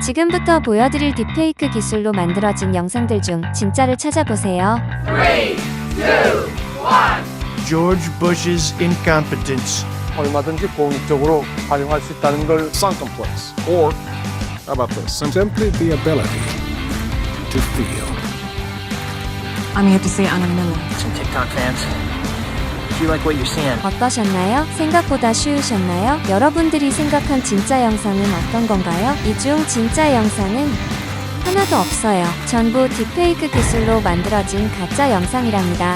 지금부터 보여드릴 딥페이크 기술로 만들어진 영상들 중 진짜를 찾아보세요. 3, 2, 1. George Bush's incompetence. 얼마든지 공익적으로 활용할 수 있다는 걸 sunken place. Or, how about this? Simply the ability to feel. I'm here to see Anna Miller. Some TikTok fans. Do you like what you're seeing? 어떠셨나요? 생각보다 쉬우셨나요? 여러분들이 생각한 진짜 영상은 어떤 건가요? 이 중 진짜 영상은 하나도 없어요. 전부 딥페이크 기술로 만들어진 가짜 영상이랍니다.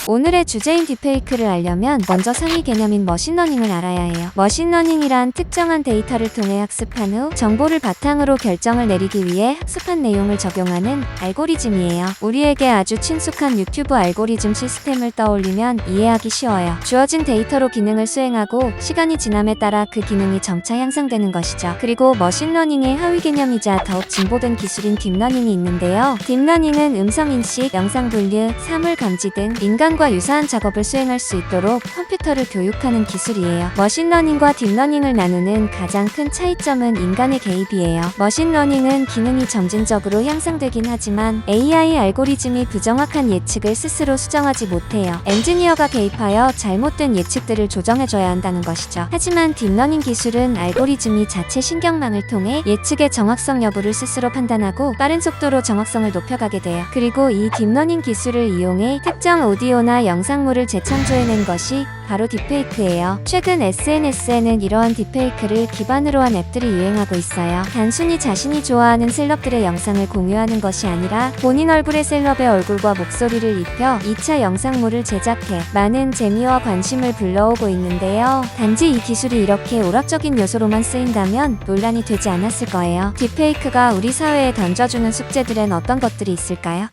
오늘의 주제인 딥페이크를 알려면 먼저 상위 개념인 머신러닝을 알아야 해요. 머신러닝이란 특정한 데이터를 통해 학습한 후 정보를 바탕으로 결정을 내리기 위해 학습한 내용을 적용하는 알고리즘이에요. 우리에게 아주 친숙한 유튜브 알고리즘 시스템을 떠올리면 이해하기 쉬워요. 주어진 데이터로 기능을 수행하고 시간이 지남에 따라 그 기능이 점차 향상되는 것이죠. 그리고 머신러닝의 하위 개념이자 더욱 진보된 기술인 딥러닝이 있는데요. 딥러닝은 음성인식, 영상 분류, 사물 감지 등 인간과 유사한 작업을 수행할 수 있도록 컴퓨터를 교육하는 기술이에요. 머신러닝과 딥러닝을 나누는 가장 큰 차이점은 인간의 개입이에요. 머신러닝은 기능이 점진적으로 향상되긴 하지만 AI 알고리즘이 부정확한 예측을 스스로 수정하지 못해요. 엔지니어가 개입하여 잘못된 예측들을 조정해줘야 한다는 것이죠. 하지만 딥러닝 기술은 알고리즘이 자체 신경망을 통해 예측의 정확성 여부를 스스로 판단하고 빠른 속도로 정확성을 높여가게 돼요. 그리고 이 딥러닝 기술을 이용해 특정 오디오나 영상물을 재창조해낸 것이 바로 딥페이크예요. 최근 SNS에는 이러한 딥페이크를 기반으로 한 앱들이 유행하고 있어요. 단순히 자신이 좋아하는 셀럽들의 영상을 공유하는 것이 아니라 본인 얼굴에 셀럽의 얼굴과 목소리를 입혀 2차 영상물을 제작해 많은 재미와 관심을 불러오고 있는데요. 단지 이 기술이 이렇게 오락적인 요소로만 쓰인다면 논란이 되지 않았을 거예요. 딥페이크가 우리 사회에 던져주는 숙제들엔 어떤 것들이 있을까요?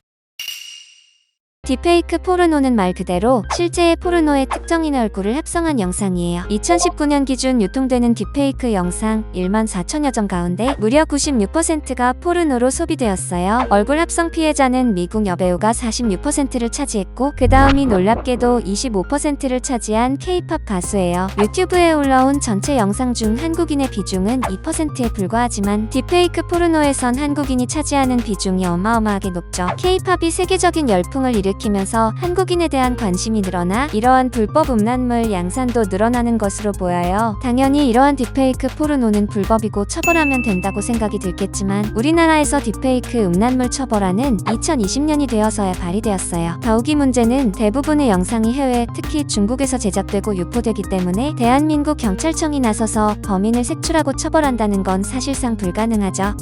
딥페이크 포르노는 말 그대로 실제의 포르노의 특정인의 얼굴을 합성한 영상이에요. 2019년 기준 유통되는 딥페이크 영상 14,000여 점 가운데 무려 96%가 포르노로 소비되었어요. 얼굴 합성 피해자는 미국 여배우가 46%를 차지했고 그 다음이 놀랍게도 25%를 차지한 K-팝 가수예요. 유튜브에 올라온 전체 영상 중 한국인의 비중은 2%에 불과하지만 딥페이크 포르노에선 한국인이 차지하는 비중이 어마어마하게 높죠. K-팝이 세계적인 열풍을 일으키면서 한국인에 대한 관심이 늘어나 이러한 불법 음란물 양산도 늘어나는 것으로 보여요. 당연히 이러한 딥페이크 포르노는 불법이고 처벌하면 된다고 생각이 들겠지만 우리나라에서 딥페이크 음란물 처벌안은 2020년이 되어서야 발의되었어요. 더욱이 문제는 대부분의 영상이 해외, 특히 중국에서 제작되고 유포되기 때문에 대한민국 경찰청이 나서서 범인을 색출하고 처벌한다는 건 사실상 불가능하죠.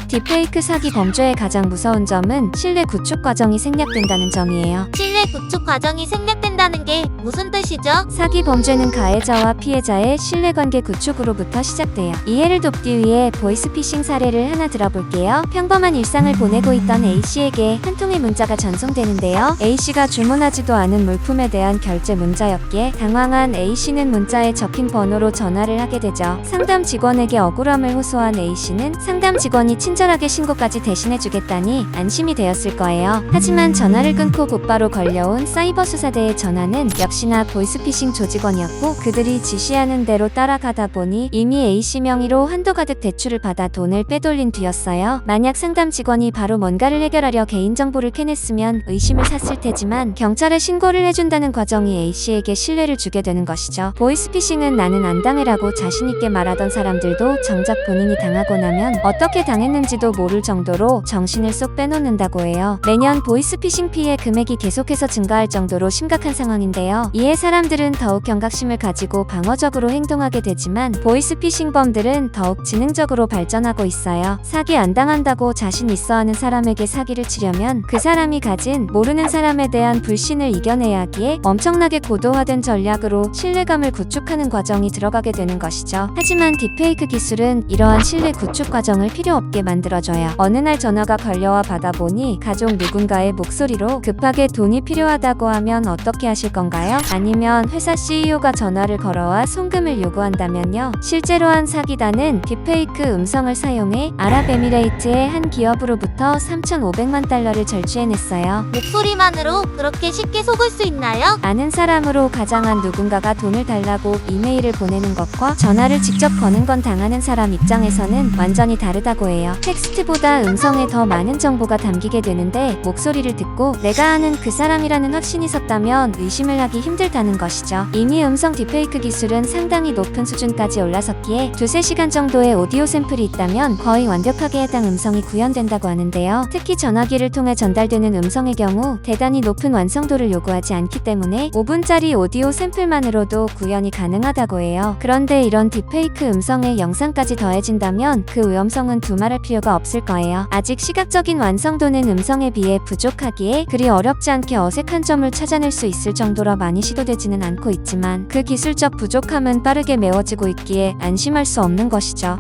딥페이크 사기 범죄의 가장 무서운 점은 신뢰 구축 과정이 생략된다는 점이에요. 신뢰 구축 과정이 생략된다는 게 무슨 뜻이죠? 사기 범죄는 가해자와 피해자의 신뢰관계 구축으로부터 시작돼요. 이해를 돕기 위해 보이스피싱 사례를 하나 들어볼게요. 평범한 일상을 보내고 있던 A씨에게 한 통의 문자가 전송되는데요. A씨가 주문하지도 않은 물품에 대한 결제 문자였기에 당황한 A씨는 문자에 적힌 번호로 전화를 하게 되죠. 상담 직원에게 억울함을 호소한 A씨는 상담 직원이 친절하게 신고까지 대신해주겠다니 안심이 되었을 거예요. 하지만 전화를 끊고 곧바로 걸려온 사이버 수사대의 전화는 역시나 보이스피싱 조직원이었고 그들이 지시하는 대로 따라가다 보니 이미 A씨 명의로 한도 가득 대출을 받아 돈을 빼돌린 뒤였어요. 만약 상담 직원이 바로 뭔가를 해결하려 개인정보를 캐냈으면 의심을 샀을 테지만 경찰에 신고를 해준다는 과정이 A씨에게 신뢰를 주게 되는 것이죠. 보이스피싱은 나는 안 당해라고 자신있게 말하던 사람들도 정작 본인이 당하고 나면 어떻게 당했는지도 모를 정도로 정신을 쏙 빼놓는다고 해요. 매년 보이스피싱 피해 금액이 계속해서 증가할 정도로 심각한 상황인데요. 이에 사람들은 더욱 경각심을 가지고 방어적으로 행동하게 되지만 보이스피싱범들은 더욱 지능적으로 발전하고 있어요. 사기 안 당한다고 자신 있어 하는 사람에게 사기를 치려면 그 사람이 가진 모르는 사람에 대한 불신을 이겨내야 하기에 엄청나게 고도화된 전략으로 신뢰감을 구축하는 과정이 들어가게 되는 것이죠. 하지만 딥페이크 기술은 이러한 신뢰 구축 과정을 필요 없게 만들어줘요. 어느 날 전화가 걸려와 받아보니 가족 누군가의 목소리로 급하게 돈이 필요하다고 하면 어떻게 하실 건가요? 아니면 회사 CEO가 전화를 걸어와 송금을 요구한다면요? 실제로 한 사기단은 딥페이크 음성을 사용해 아랍에미레이트의 한 기업으로부터 3,500만 달러를 절취해냈어요. 목소리만으로 그렇게 쉽게 속을 수 있나요? 아는 사람으로 가장한 누군가가 돈을 달라고 이메일을 보내는 것과 전화를 직접 거는 건 당하는 사람 입장에서는 완전히 다르다고 해요. 텍스트보다 음성에 더 많은 정보가 담기게 되는데 목소리를 듣고 내가 아는 그 사람이라는 확신이 섰다면 의심을 하기 힘들다는 것이죠. 이미 음성 딥페이크 기술은 상당히 높은 수준까지 올라섰기에 2-3시간 정도의 오디오 샘플이 있다면 거의 완벽하게 해당 음성이 구현된다고 하는데요. 특히 전화기를 통해 전달되는 음성의 경우 대단히 높은 완성도를 요구하지 않기 때문에 5분짜리 오디오 샘플만으로도 구현이 가능하다고 해요. 그런데 이런 딥페이크 음성에 영상까지 더해진다면 그 위험성은 두말할 필요가 없을 거예요. 아직 시각적인 완성도는 음성에 비해 부족하기에 그리 어렵지 않게 어색한 점을 찾아낼 수 있을 정도로 많이 시도되지는 않고 있지만 그 기술적 부족함은 빠르게 메워지고 있기에 안심할 수 없는 것이죠.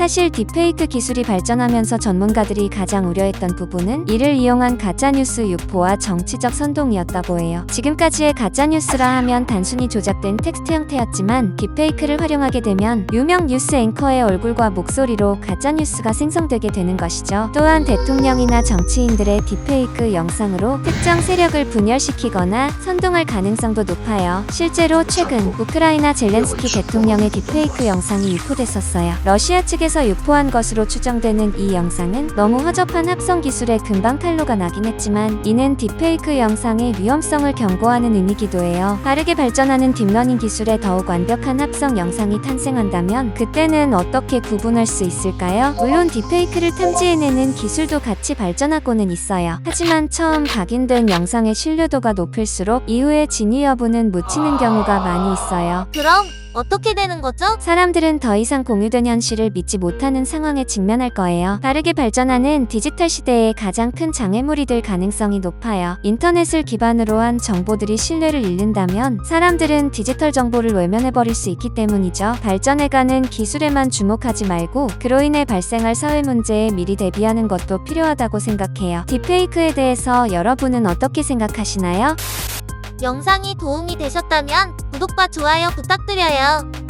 사실 딥페이크 기술이 발전하면서 전문가들이 가장 우려했던 부분은 이를 이용한 가짜뉴스 유포와 정치적 선동이었다고 해요. 지금까지의 가짜뉴스라 하면 단순히 조작된 텍스트 형태였지만 딥페이크를 활용하게 되면 유명 뉴스 앵커의 얼굴과 목소리로 가짜뉴스가 생성되게 되는 것이죠. 또한 대통령이나 정치인들의 딥페이크 영상으로 특정 세력을 분열시키거나 선동할 가능성도 높아요. 실제로 최근 우크라이나 젤렌스키 대통령의 딥페이크 영상이 유포됐었어요. 러시아 측에서 유포한 것으로 추정되는 이 영상은 너무 허접한 합성 기술에 금방 탄로가 나긴 했지만 이는 딥페이크 영상의 위험성을 경고하는 의미기도 해요. 빠르게 발전하는 딥러닝 기술에 더욱 완벽한 합성 영상이 탄생한다면 그때는 어떻게 구분할 수 있을까요? 물론 딥페이크를 탐지해내는 기술도 같이 발전하고는 있어요. 하지만 처음 각인된 영상의 신뢰도가 높을수록 이후의 진위 여부는 묻히는 경우가 많이 있어요. 그럼 어떻게 되는 거죠? 사람들은 더 이상 공유된 현실을 믿지 못하는 상황에 직면할 거예요. 빠르게 발전하는 디지털 시대에 가장 큰 장애물이 될 가능성이 높아요. 인터넷을 기반으로 한 정보들이 신뢰를 잃는다면 사람들은 디지털 정보를 외면해버릴 수 있기 때문이죠. 발전해가는 기술에만 주목하지 말고 그로 인해 발생할 사회 문제에 미리 대비하는 것도 필요하다고 생각해요. 딥페이크에 대해서 여러분은 어떻게 생각하시나요? 영상이 도움이 되셨다면 구독과 좋아요 부탁드려요.